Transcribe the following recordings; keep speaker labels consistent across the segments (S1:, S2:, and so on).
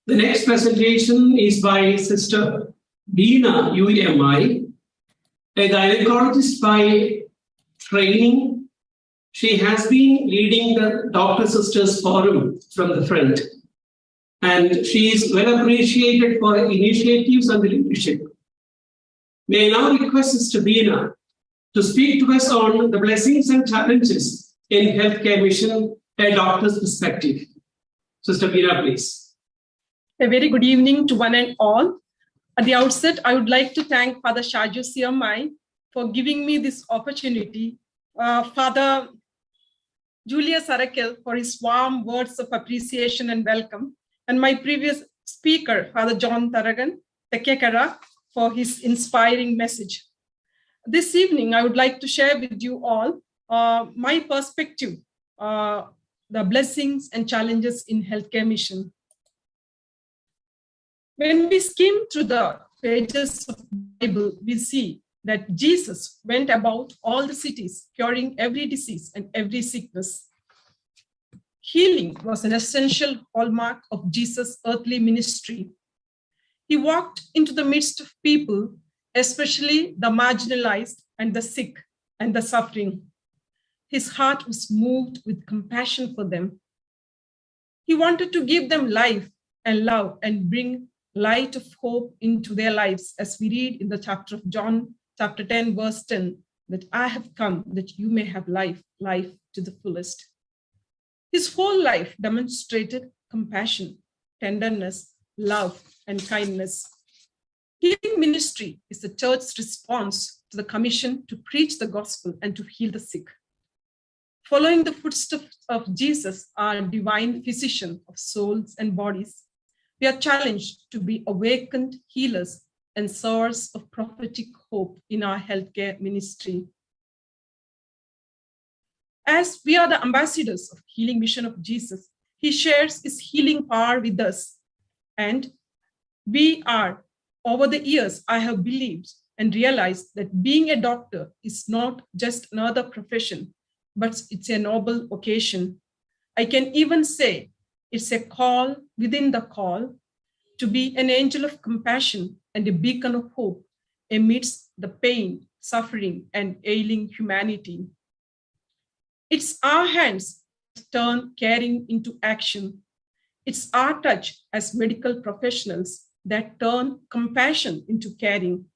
S1: The next presentation is by Sister Beena UMI, a gynecologist by training. She has been leading the Doctor Sisters Forum from the front, and she is well appreciated for her initiatives and leadership. May I now request Sister Beena to speak to us on the blessings and challenges in healthcare mission, a doctor's perspective. Sister Beena, please.
S2: A very good evening to one and all. At the outset, I would like to thank Father Symposium UMI for giving me this opportunity, Father Julius Arakel for his warm words of appreciation and welcome, and my previous speaker, Father John Taragan Tekekara, for his inspiring message. This evening, I would like to share with you all my perspective, the blessings and challenges in healthcare mission. When we skim through the pages of the Bible, we see that Jesus went about all the cities, curing every disease and every sickness. Healing was an essential hallmark of Jesus' earthly ministry. He walked into the midst of people, especially the marginalized and the sick and the suffering. His heart was moved with compassion for them. He wanted to give them life and love and bring light of hope into their lives, as we read in the chapter of John, chapter 10, verse 10, that I have come that you may have life to the fullest. His whole life demonstrated compassion, tenderness, love, and kindness. Healing ministry is the church's response to the commission to preach the gospel and to heal the sick. Following the footsteps of Jesus, our divine physician of souls and bodies, we are challenged to be awakened healers and source of prophetic hope in our healthcare ministry. As we are the ambassadors of healing mission of Jesus, he shares his healing power with us. And we are, over the years, I have believed and realized that being a doctor is not just another profession, but it's a noble occasion. I can even say it's a call within the call to be an angel of compassion and a beacon of hope amidst the pain, suffering, and ailing humanity. It's our hands that turn caring into action. It's our touch as medical professionals that turn compassion into caring.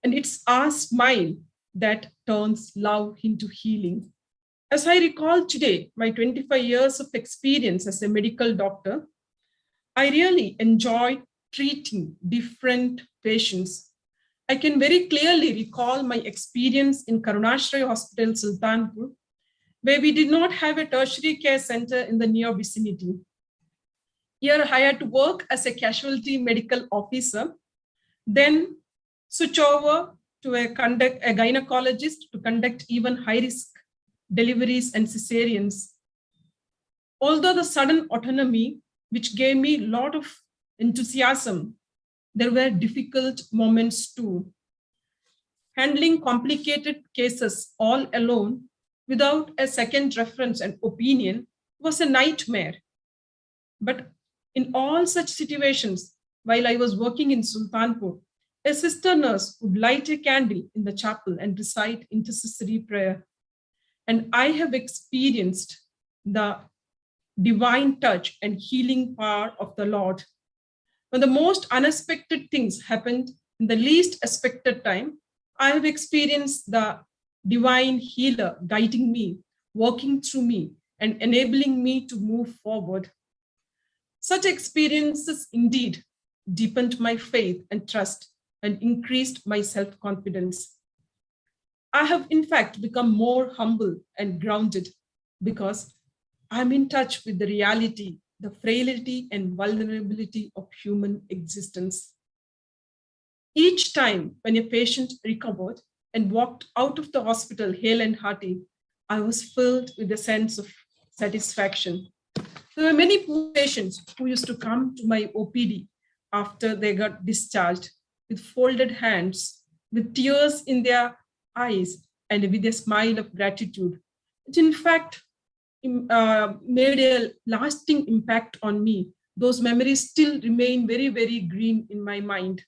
S2: And it's our smile that turns love into healing. As I recall today, my 25 years of experience as a medical doctor, I really enjoyed treating different patients. I can very clearly recall my experience in Karunashri Hospital, Sultanpur, where we did not have a tertiary care center in the near vicinity. Here I had to work as a casualty medical officer, then switch over to a gynecologist to conduct even high-risk deliveries and cesareans. Although the sudden autonomy, which gave me a lot of enthusiasm, there were difficult moments too. Handling complicated cases all alone without a second reference and opinion was a nightmare. But in all such situations, while I was working in Sultanpur, a sister nurse would light a candle in the chapel and recite intercessory prayer. And I have experienced the divine touch and healing power of the Lord. When the most unexpected things happened in the least expected time, I have experienced the divine healer guiding me, working through me, and enabling me to move forward. Such experiences indeed deepened my faith and trust and increased my self-confidence. I have in fact become more humble and grounded because I'm in touch with the reality, the frailty and vulnerability of human existence. Each time when a patient recovered and walked out of the hospital hale and hearty, I was filled with a sense of satisfaction. There were many patients who used to come to my OPD after they got discharged with folded hands, with tears in their eyes, and with a smile of gratitude. It in fact made a lasting impact on me those memories still remain very, very green in my mind.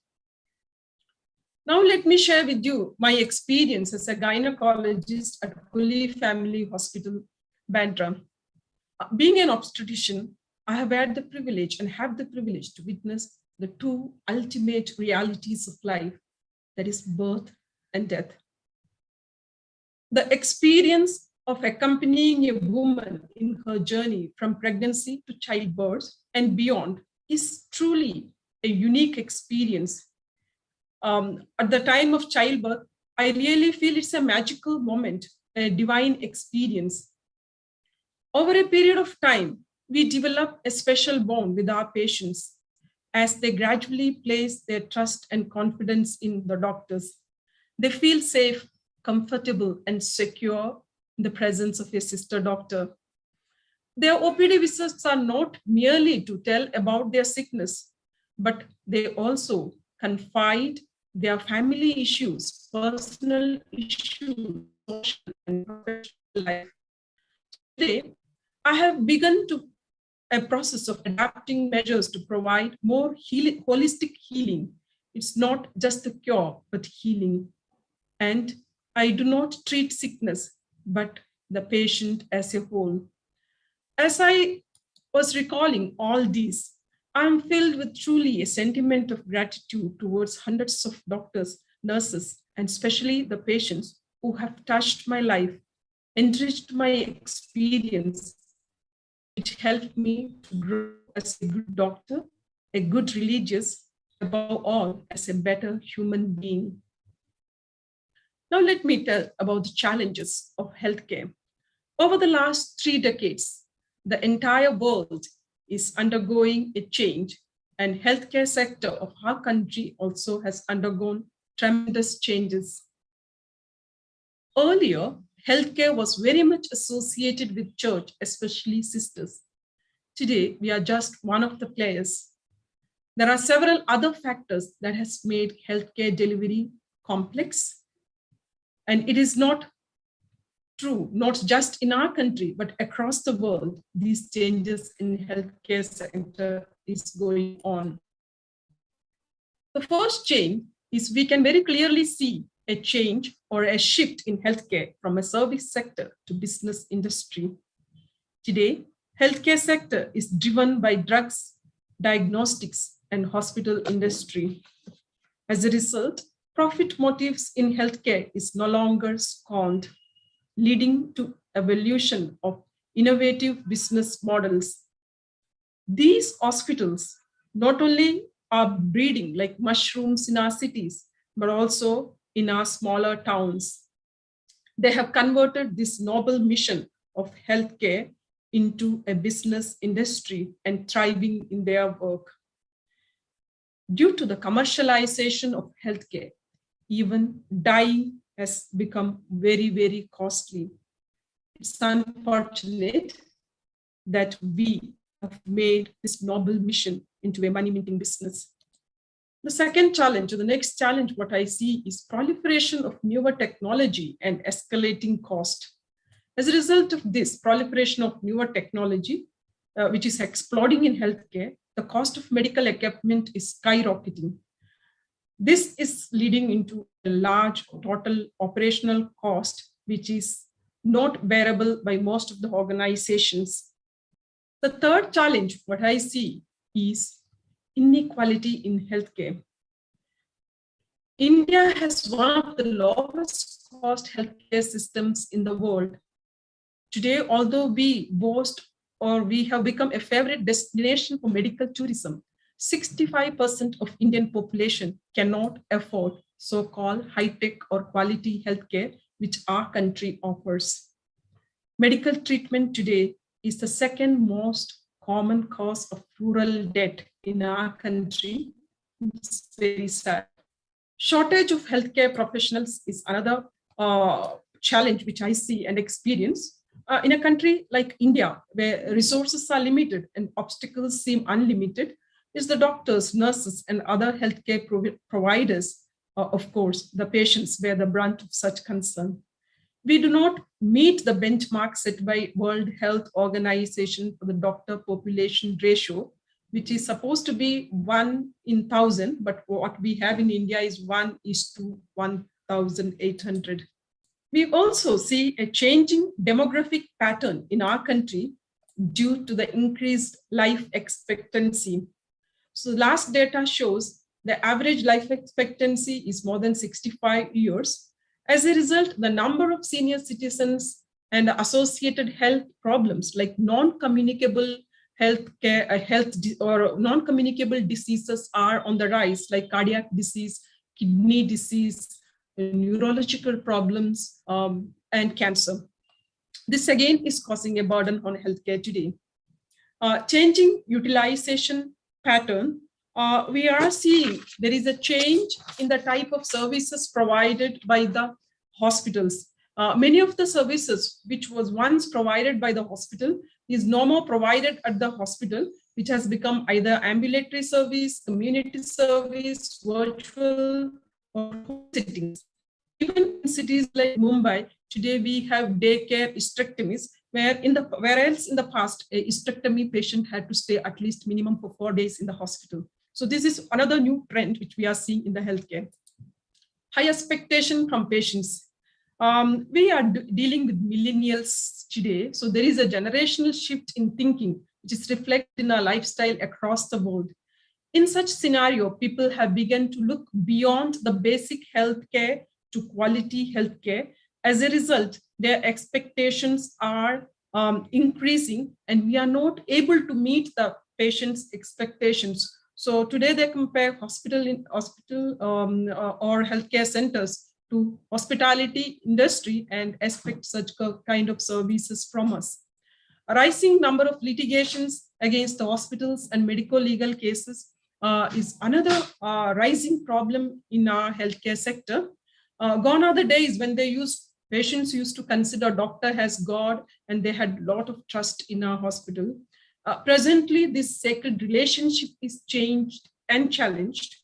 S2: Now let me share with you my experience as a gynecologist at Holy Family Hospital, Bandra. Being an obstetrician, I have had the privilege and have the privilege to witness the two ultimate realities of life, that is birth and death. The experience of accompanying a woman in her journey from pregnancy to childbirth and beyond is truly a unique experience. At the time of childbirth, I really feel it's a magical moment, a divine experience. Over a period of time, we develop a special bond with our patients as they gradually place their trust and confidence in the doctors. They feel safe, comfortable, and secure in the presence of a sister doctor. Their OPD visits are not merely to tell about their sickness, but they also confide their family issues, personal issues, social and professional life. Today, I have begun a process of adapting measures to provide more holistic healing. It's not just a cure, but healing. And I do not treat sickness, but the patient as a whole. As I was recalling all these, I'm filled with truly a sentiment of gratitude towards hundreds of doctors, nurses, and especially the patients who have touched my life, enriched my experience. It helped me to grow as a good doctor, a good religious, above all, as a better human being. Now let me tell about the challenges of healthcare. Over the last 3 decades, the entire world is undergoing a change, and healthcare sector of our country also has undergone tremendous changes. Earlier, healthcare was very much associated with church, especially sisters. Today, we are just one of the players. There are several other factors that has made healthcare delivery complex. And it is not true, not just in our country, but across the world, these changes in healthcare sector is going on. The first change is we can very clearly see a change or a shift in healthcare from a service sector to business industry. Today, healthcare sector is driven by drugs, diagnostics, and hospital industry. As a result, profit motives in healthcare is no longer scorned, leading to evolution of innovative business models. These hospitals not only are breeding like mushrooms in our cities, but also in our smaller towns. They have converted this noble mission of healthcare into a business industry and thriving in their work. Due to the commercialization of healthcare, even dying has become very, very costly. It's unfortunate that we have made this noble mission into a money-minting business. The second challenge, or the next challenge, what I see is proliferation of newer technology and escalating cost. As a result of this proliferation of newer technology, which is exploding in healthcare, the cost of medical equipment is skyrocketing. This is leading into a large total operational cost, which is not bearable by most of the organizations. The third challenge, what I see, is inequality in healthcare. India has one of the lowest cost healthcare systems in the world. Today, although we boast or we have become a favorite destination for medical tourism, 65% of Indian population cannot afford so-called high-tech or quality healthcare, which our country offers. Medical treatment today is the second most common cause of rural death in our country. It's very sad. Shortage of healthcare professionals is another challenge which I see and experience. In a country like India, where resources are limited and obstacles seem unlimited, is the doctors, nurses, and other healthcare providers, of course, the patients bear the brunt of such concern. We do not meet the benchmark set by World Health Organization for the doctor population ratio, which is supposed to be 1 in 1,000, but what we have in India is 1:1,800. We also see a changing demographic pattern in our country due to the increased life expectancy. So last data shows the average life expectancy is more than 65 years. As a result, the number of senior citizens and associated health problems like non-communicable non-communicable diseases are on the rise, like cardiac disease, kidney disease, neurological problems, and cancer. This again is causing a burden on healthcare today. Changing utilization pattern, we are seeing there is a change in the type of services provided by the hospitals. Many of the services which was once provided by the hospital is no more provided at the hospital, which has become either ambulatory service, community service, virtual, or home sittings. Even in cities like Mumbai, today we have daycare hysterectomies, whereas in the past, a hysterectomy patient had to stay at least minimum for 4 days in the hospital. So this is another new trend which we are seeing in the healthcare. High expectation from patients. We are dealing with millennials today. So there is a generational shift in thinking, which is reflected in our lifestyle across the world. In such scenario, people have begun to look beyond the basic healthcare to quality healthcare. As a result, their expectations are increasing, and we are not able to meet the patient's expectations. So today they compare hospital or healthcare centers to hospitality industry and expect such kind of services from us. A rising number of litigations against the hospitals and medical legal cases is another rising problem in our healthcare sector. Gone are the days when patients used to consider doctor as God, and they had a lot of trust in our hospital. Presently, this sacred relationship is changed and challenged.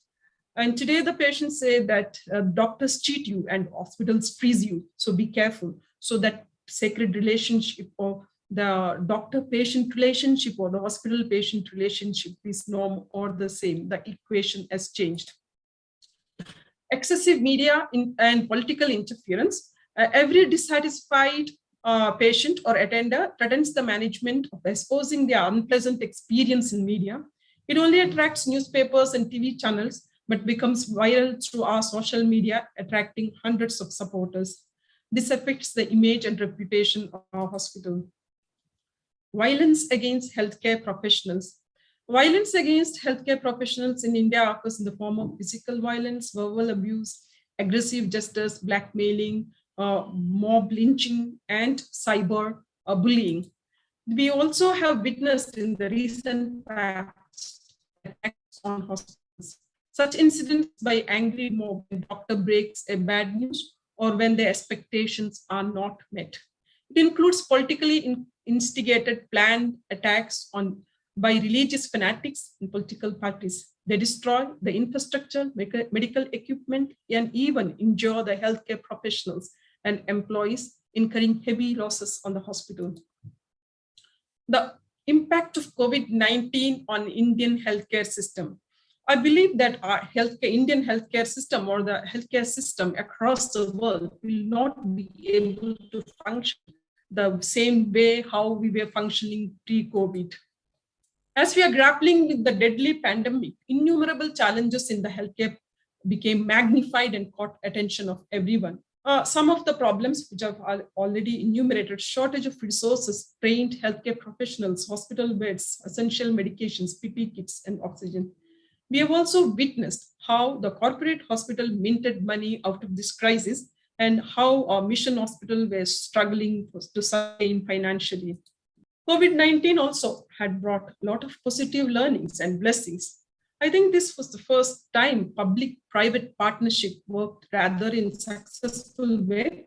S2: And today the patients say that doctors cheat you and hospitals freeze you. So be careful. So that sacred relationship, or the doctor-patient relationship, or the hospital-patient relationship is norm or the same. The equation has changed. Excessive media and political interference. Every dissatisfied patient or attender threatens the management of exposing their unpleasant experience in media. It only attracts newspapers and TV channels, but becomes viral through our social media, attracting hundreds of supporters. This affects the image and reputation of our hospital. Violence against healthcare professionals. Violence against healthcare professionals in India occurs in the form of physical violence, verbal abuse, aggressive gestures, blackmailing, mob lynching, and cyber bullying. We also have witnessed in the recent past attacks on hospitals. Such incidents by angry mob when doctor breaks a bad news or when their expectations are not met. It includes politically instigated planned attacks by religious fanatics and political parties. They destroy the infrastructure, medical equipment, and even injure the healthcare professionals and employees, incurring heavy losses on the hospital. The impact of COVID-19 on Indian healthcare system. I believe that our Indian healthcare system, or the healthcare system across the world, will not be able to function the same way how we were functioning pre-COVID. As we are grappling with the deadly pandemic, innumerable challenges in the healthcare became magnified and caught attention of everyone. Some of the problems which I've already enumerated: shortage of resources, trained healthcare professionals, hospital beds, essential medications, PPE kits, and oxygen. We have also witnessed how the corporate hospital minted money out of this crisis, and how our mission hospital were struggling to sustain financially. COVID-19 also had brought a lot of positive learnings and blessings. I think this was the first time public-private partnership worked rather in a successful way.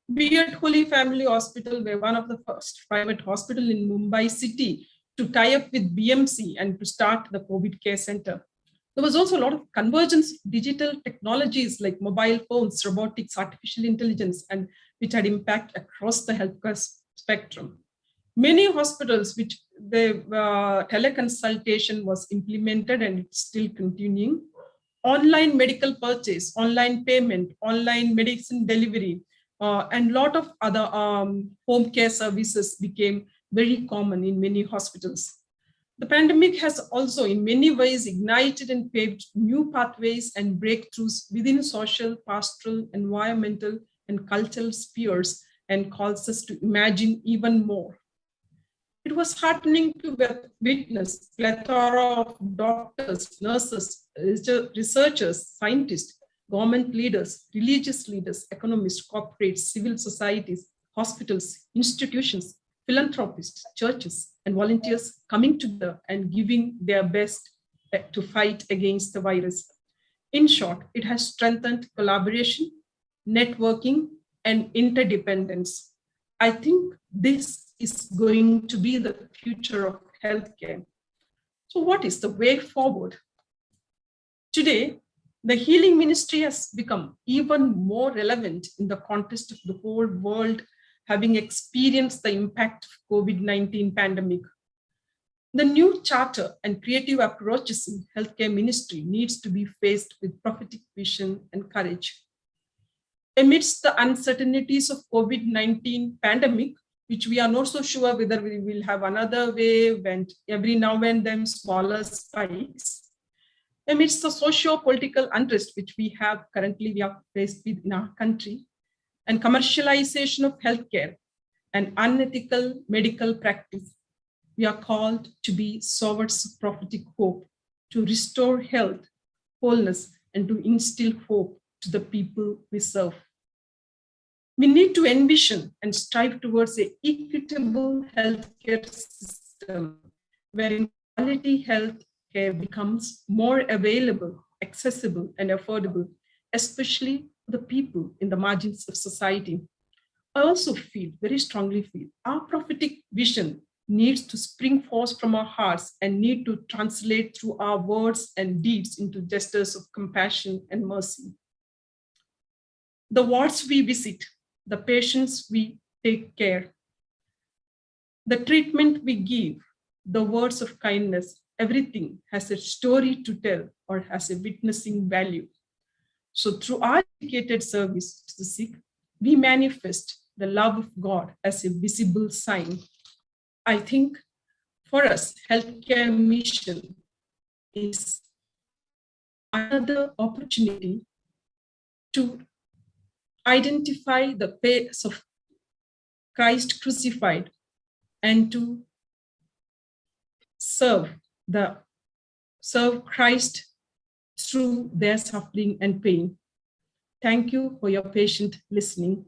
S2: We at Holy Family Hospital were one of the first private hospitals in Mumbai city to tie up with BMC and to start the COVID care center. There was also a lot of convergence of digital technologies like mobile phones, robotics, artificial intelligence, and which had impact across the healthcare spectrum. Many hospitals which the teleconsultation was implemented and it's still continuing. Online medical purchase, online payment, online medicine delivery, and a lot of other home care services became very common in many hospitals. The pandemic has also in many ways ignited and paved new pathways and breakthroughs within social, pastoral, environmental, and cultural spheres and calls us to imagine even more. It was heartening to witness a plethora of doctors, nurses, researchers, scientists, government leaders, religious leaders, economists, corporates, civil societies, hospitals, institutions, philanthropists, churches, and volunteers coming together and giving their best to fight against the virus. In short, it has strengthened collaboration, networking, and interdependence. I think this is going to be the future of healthcare. So what is the way forward? Today, the healing ministry has become even more relevant in the context of the whole world having experienced the impact of COVID-19 pandemic. The new charter and creative approaches in healthcare ministry needs to be faced with prophetic vision and courage. Amidst the uncertainties of COVID-19 pandemic, which we are not so sure whether we will have another wave and every now and then smaller spikes, amidst the socio-political unrest which we are faced with in our country, and commercialization of healthcare and unethical medical practice, we are called to be stewards of prophetic hope, to restore health, wholeness, and to instill hope to the people we serve. We need to envision and strive towards an equitable healthcare system wherein quality health care becomes more available, accessible, and affordable, especially for the people in the margins of society. I also very strongly feel, our prophetic vision needs to spring forth from our hearts and need to translate through our words and deeds into gestures of compassion and mercy. The wards we visit, the patients we take care, the treatment we give, the words of kindness, everything has a story to tell or has a witnessing value. So through our dedicated service to the sick, we manifest the love of God as a visible sign. I think for us, healthcare mission is another opportunity to identify the face of Christ crucified and to serve Christ through their suffering and pain. Thank you for your patient listening.